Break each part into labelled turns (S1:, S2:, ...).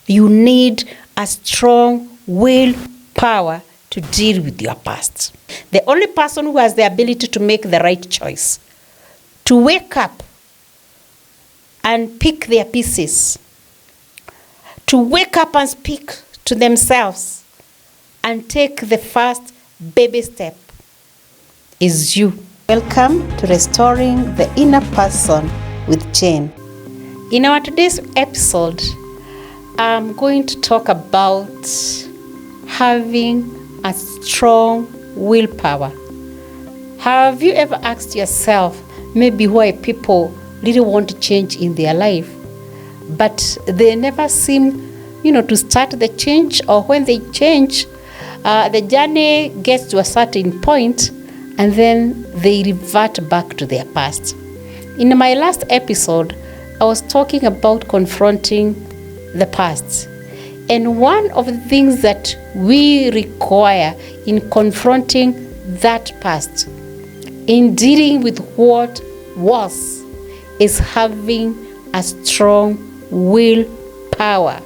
S1: You need a strong willpower to deal with your past. The only person who has the ability to make the right choice, to wake up and pick their pieces, to wake up and speak to themselves and take the first baby step, is you. Welcome to Restoring the Inner Person with Jane. In our today's episode, I'm going to talk about having a strong willpower. Have you ever asked yourself maybe why people really want to change in their life, but they never seem, to start the change, or when they change, the journey gets to a certain point and then they revert back to their past. In my last episode, I was talking about confronting the past. And one of the things that we require in confronting that past, in dealing with what was, is having a strong willpower.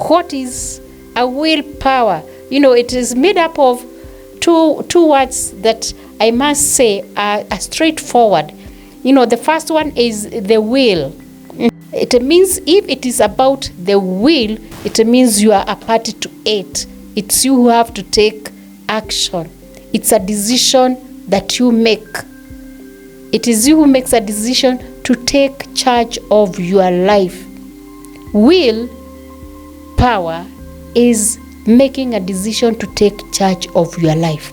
S1: What is a willpower? It is made up of two words that I must say are straightforward. The first one is the will. It means if it is about the will, it means you are a party to it. It's you who have to take action. It's a decision that you make. It is you who makes a decision to take charge of your life. Will power is making a decision to take charge of your life.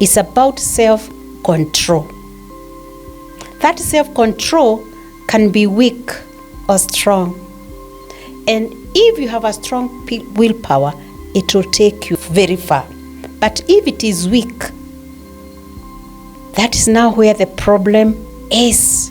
S1: It's about self-control. That self-control can be weak or strong. And if you have a strong willpower, it will take you very far. But if it is weak, that is now where the problem is.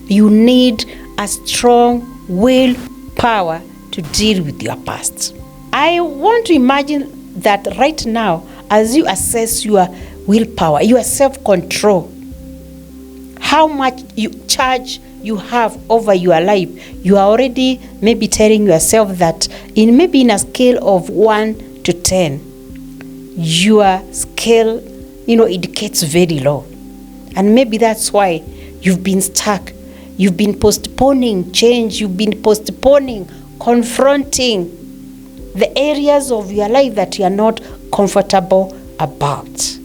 S1: You need a strong willpower to deal with your past. I want to imagine that right now, as you assess your willpower, your self-control, how much charge you have over your life, you are already maybe telling yourself that in a scale of 1 to 10, your scale, it gets very low. And maybe that's why you've been stuck. You've been postponing change. You've been postponing confronting the areas of your life that you are not comfortable about.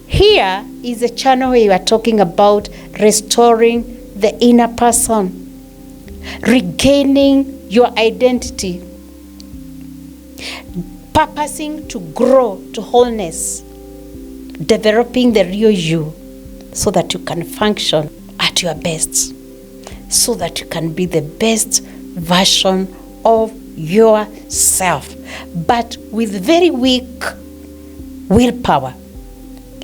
S1: Here is a channel where you are talking about restoring the inner person, regaining your identity, purposing to grow to wholeness, developing the real you so that you can function at your best, so that you can be the best version of yourself. But with very weak willpower,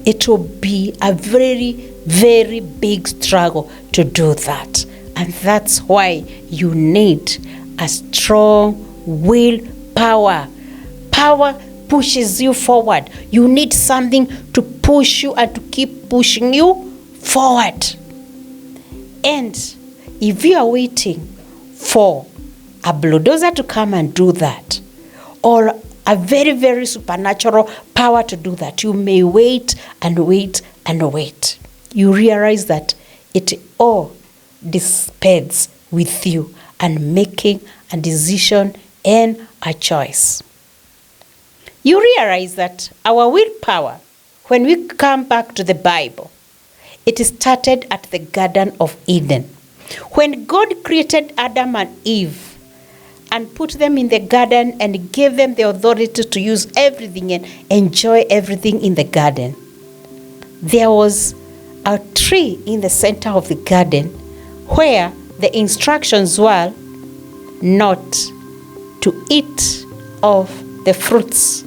S1: it will be a very, very big struggle to do that. And that's why you need a strong willpower. Power pushes you forward. You need something to push you and to keep pushing you forward. And if you are waiting for a bulldozer to come and do that, or a very, very supernatural power to do that, you may wait and wait and wait. You realize that it all dissipates with you and making a decision and a choice. You realize that our willpower, when we come back to the Bible, it started at the Garden of Eden. When God created Adam and Eve and put them in the garden and gave them the authority to use everything and enjoy everything in the garden, there was a tree in the center of the garden where the instructions were not to eat of the fruits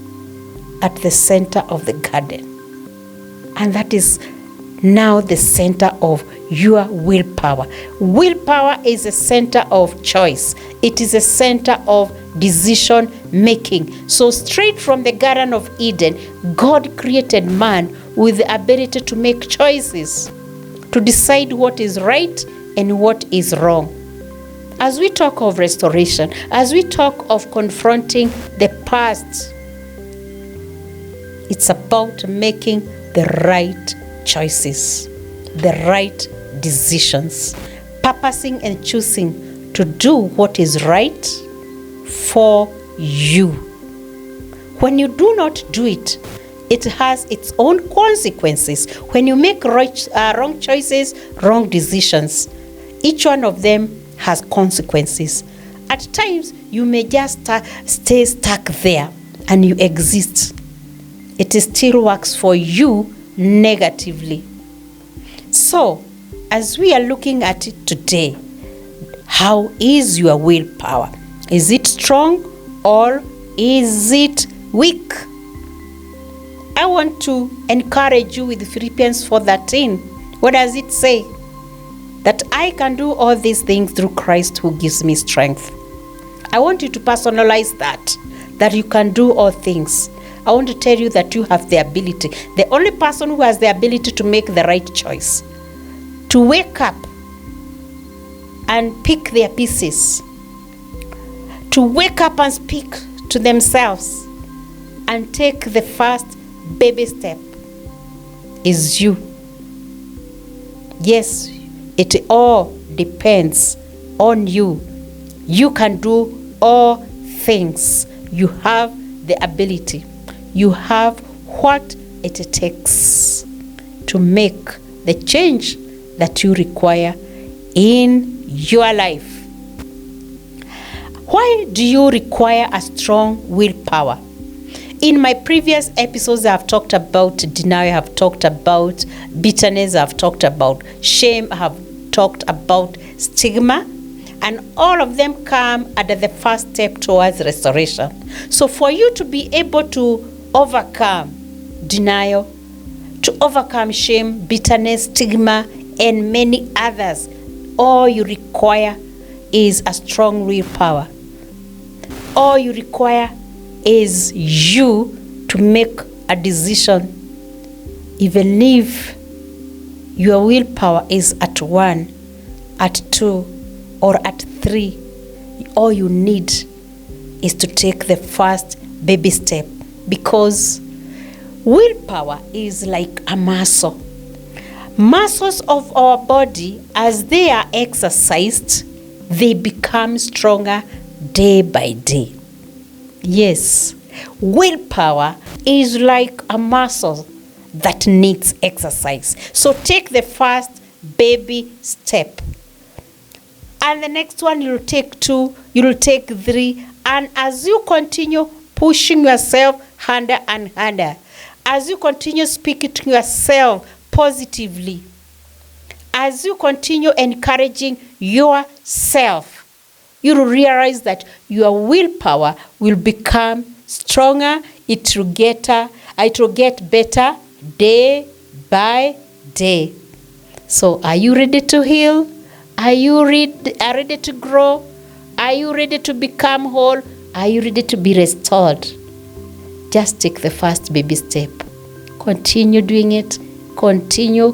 S1: at the center of the garden. And that is now the center of your willpower. Willpower is a center of choice. It is a center of decision making. So straight from the Garden of Eden, God created man with the ability to make choices, to decide what is right and what is wrong. as we talk of restoration, as we talk of confronting the past, it's about making the right choices, the right decisions, purposing and choosing to do what is right for you. When you do not do it, it has its own consequences. When you make wrong choices, wrong decisions, each one of them has consequences. At times, you may just stay stuck there and you exist. It still works for you negatively. So, as we are looking at it today, how is your willpower? Is it strong or is it weak? I want to encourage you with Philippians 4:13. What does it say? That I can do all these things through Christ who gives me strength. I want you to personalize that you can do all things. I want to tell you that you have the ability. The only person who has the ability to make the right choice, to wake up and pick their pieces, to wake up and speak to themselves and take the first baby step, is you. Yes, it all depends on you. You can do all things. You have the ability. You have what it takes to make the change that you require in your life. Why do you require a strong willpower? In my previous episodes, I've talked about denial, I've talked about bitterness, I've talked about shame, I've talked about stigma, and all of them come at the first step towards restoration. So for you to be able to overcome denial, to overcome shame, bitterness, stigma, and many others, all you require is a strong willpower. All you require is you to make a decision. Even if your willpower is at 1, at 2, or at 3, all you need is to take the first baby step, because willpower is like a muscle. Muscles of our body, as they are exercised, they become stronger day by day. Yes, willpower is like a muscle that needs exercise. So take the first baby step. And the next one, you'll take 2, you'll take 3. And as you continue pushing yourself harder and harder, as you continue speaking to yourself positively, as you continue encouraging yourself, you will realize that your willpower will become stronger. It will get better day by day. So are you ready to heal? Are you ready to grow? Are you ready to become whole? Are you ready to be restored? Just take the first baby step. Continue doing it. Continue,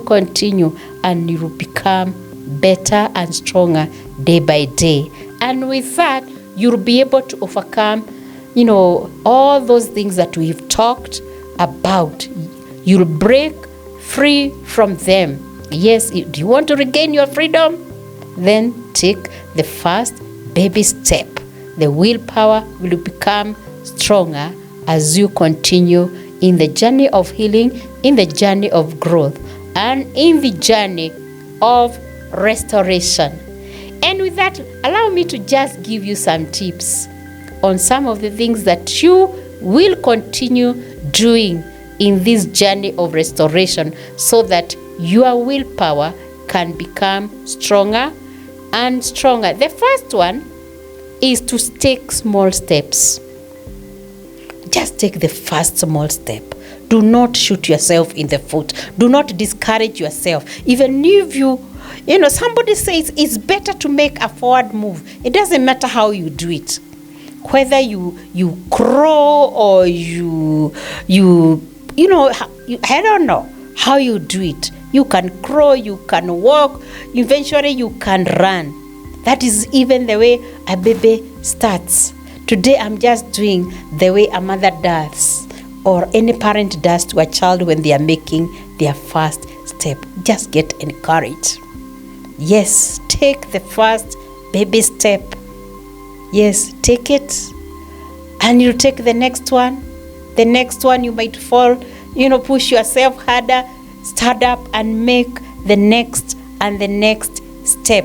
S1: and you will become better and stronger day by day. And with that, you'll be able to overcome, all those things that we've talked about. You'll break free from them. Yes, do you want to regain your freedom? Then take the first baby step. The willpower will become stronger as you continue in the journey of healing, in the journey of growth, and in the journey of restoration. And with that, allow me to just give you some tips on some of the things that you will continue doing in this journey of restoration so that your willpower can become stronger and stronger. The first one is to take small steps. Just take the first small step. Do not shoot yourself in the foot. Do not discourage yourself. Even if somebody says it's better to make a forward move. It doesn't matter how you do it. Whether you crawl or I don't know how you do it. You can crawl, you can walk, eventually you can run. That is even the way a baby starts. Today I'm just doing the way a mother does, or any parent does to a child when they are making their first step. Just get encouraged. Yes, take the first baby step. Yes, take it, and you take the next one. The next one you might fall, push yourself harder, stand up and make the next and the next step.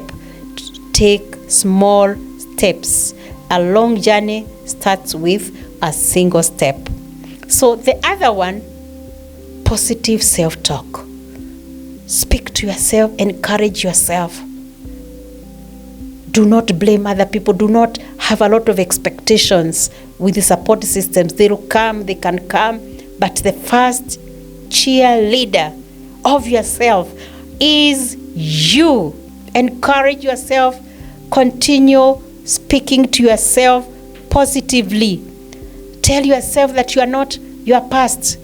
S1: Take small steps. A long journey starts with a single step. So the other one, positive self-talk. Speak to yourself, encourage yourself. Do not blame other people. Do not have a lot of expectations with the support systems. They will come, they can come, but the first cheerleader of yourself is you. Encourage yourself. Continue speaking to yourself positively. Tell yourself that you are not your past,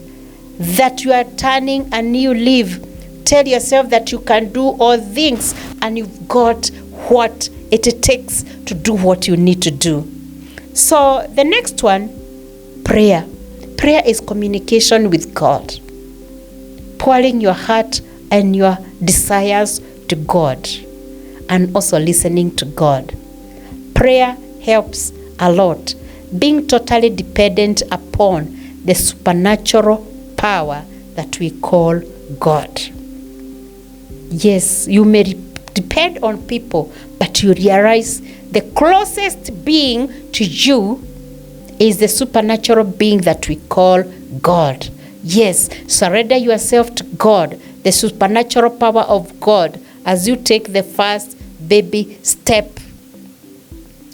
S1: that you are turning a new leaf. Tell yourself that you can do all things and you've got what it takes to do what you need to do. So the next one, prayer. Prayer is communication with God. Pouring your heart and your desires to God, and also listening to God. Prayer helps a lot. Being totally dependent upon the supernatural power that we call God. Yes, you may depend on people, but you realize the closest being to you is the supernatural being that we call God. Yes, surrender yourself to God, the supernatural power of God, as you take the first baby step.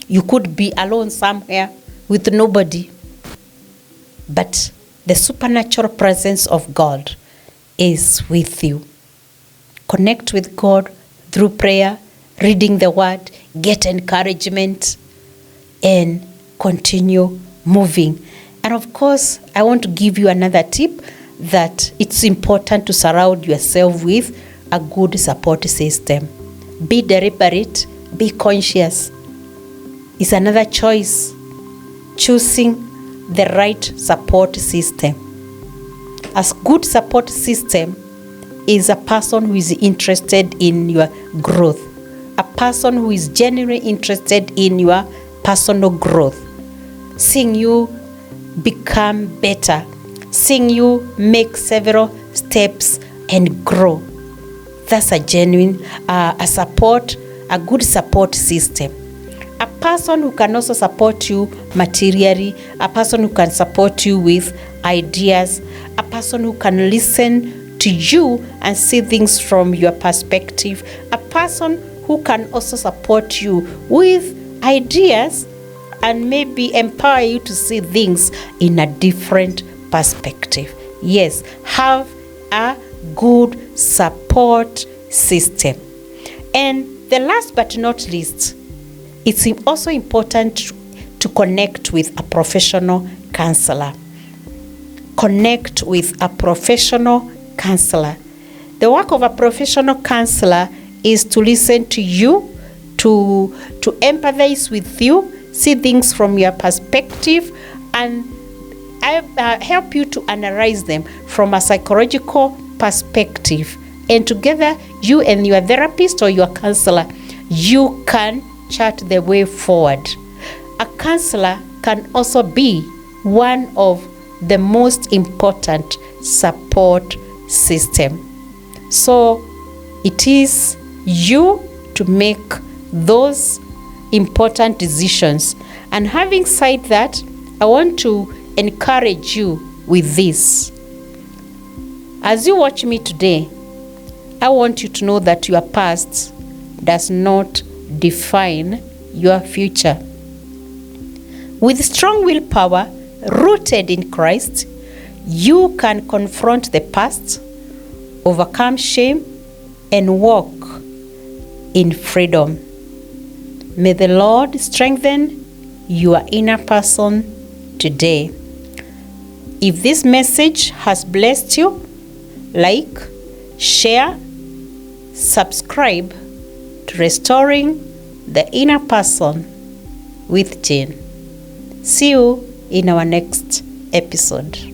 S1: You could be alone somewhere with nobody, but the supernatural presence of God is with you. Connect with God through prayer, reading the word, get encouragement, and continue moving. And of course, I want to give you another tip, that it's important to surround yourself with a good support system. Be deliberate, be conscious. It's another choice, choosing the right support system. A good support system is a person who is interested in your growth, a person who is genuinely interested in your personal growth, seeing you become better, seeing you make several steps and grow. That's a genuine a good support system. A person who can also support you materially, a person who can support you with ideas, a person who can listen to you and see things from your perspective, a person who can also support you with ideas and maybe empower you to see things in a different perspective. Yes, have a good support system. And the last but not least, it's also important to connect with a professional counselor. Connect with a professional counselor. The work of a professional counselor is to listen to you, to empathize with you, see things from your perspective, and help you to analyze them from a psychological perspective. And together, you and your therapist or your counselor, you can chart the way forward. A counselor can also be one of the most important support system. So it is you to make those important decisions. And having said that, I want to encourage you with this. As you watch me today, I want you to know that your past does not define your future. With strong willpower rooted in Christ, you can confront the past, overcome shame, and walk in freedom. May the Lord strengthen your inner person today. If this message has blessed you, like, share, subscribe to Restoring The Inner Person with Jane. See you in our next episode.